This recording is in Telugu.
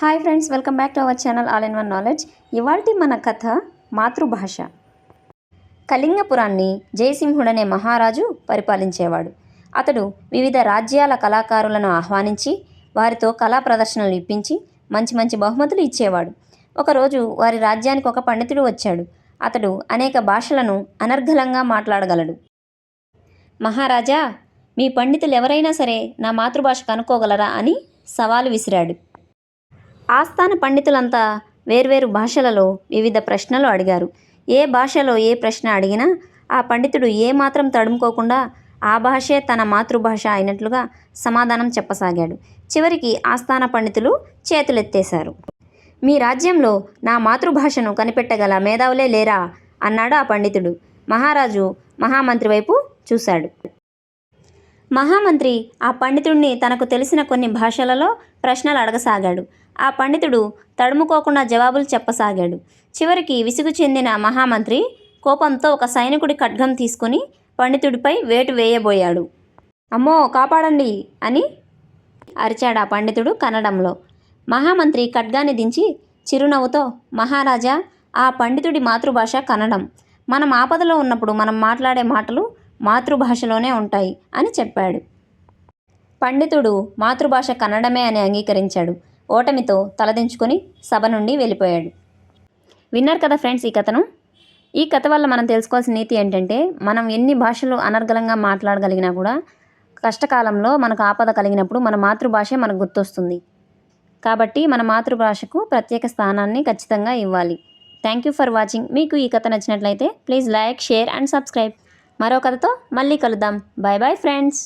Hi friends, welcome back to our channel all in one knowledge. ఇవాల్టి మన కథ మాతృభాష. కళింగపురాన్ని జయసింహుడనే మహారాజు పరిపాలించేవాడు. అతడు వివిధ రాజ్యాల కళాకారులను ఆహ్వానించి వారితో కళా ప్రదర్శనలు ఇప్పించి మంచి మంచి బహుమతులు ఇచ్చేవాడు. ఒకరోజు వారి రాజ్యానికి ఒక పండితుడు వచ్చాడు. అతడు అనేక భాషలను అనర్గళంగా మాట్లాడగలడు. మహారాజా, మీ పండితులు ఎవరైనా సరే నా మాతృభాష కనుక్కోగలరా అని సవాలు విసిరాడు. ఆస్థాన పండితులంతా వేర్వేరు భాషలలో వివిధ ప్రశ్నలు అడిగారు. ఏ భాషలో ఏ ప్రశ్న అడిగినా ఆ పండితుడు ఏమాత్రం తడుముకోకుండా ఆ భాషే తన మాతృభాష అయినట్లుగా సమాధానం చెప్పసాగాడు. చివరికి ఆస్థాన పండితులు చేతులెత్తేశారు. మీ రాజ్యంలో నా మాతృభాషను కనిపెట్టగల మేధావులే లేరా అన్నాడు ఆ పండితుడు. మహారాజు మహామంత్రి వైపు చూశాడు. మహామంత్రి ఆ పండితుడిని తనకు తెలిసిన కొన్ని భాషలలో ప్రశ్నలు అడగసాగాడు. ఆ పండితుడు తడుముకోకుండా జవాబులు చెప్పసాగాడు. చివరికి విసుగు చెందిన మహామంత్రి కోపంతో ఒక సైనికుడి ఖడ్గం తీసుకుని పండితుడిపై వేటు వేయబోయాడు. అమ్మో, కాపాడండి అని అరిచాడు ఆ పండితుడు కన్నడంలో. మహామంత్రి ఖడ్గాన్ని దించి చిరునవ్వుతో, మహారాజా, ఆ పండితుడి మాతృభాష కన్నడం. మనం ఆపదలో ఉన్నప్పుడు మనం మాట్లాడే మాటలు మాతృభాషలోనే ఉంటాయి అని చెప్పాడు. పండితుడు మాతృభాష కన్నడమే అని అంగీకరించాడు. ఓటమితో తలదించుకొని సభ నుండి వెళ్ళిపోయాడు. విన్నారు కదా ఫ్రెండ్స్ ఈ కథను. ఈ కథ వల్ల మనం తెలుసుకోవాల్సిన నీతి ఏంటంటే, మనం ఎన్ని భాషలు అనర్గళంగా మాట్లాడగలిగినా కూడా కష్టకాలంలో మనకు ఆపద కలిగినప్పుడు మన మాతృభాషే మనకు గుర్తొస్తుంది. కాబట్టి మన మాతృభాషకు ప్రత్యేక స్థానాన్ని ఖచ్చితంగా ఇవ్వాలి. Thank you for watching. మీకు ఈ కథ నచ్చినట్లయితే please like, share and subscribe. మరో కథతో మళ్ళీ కలుద్దాం. Bye bye friends.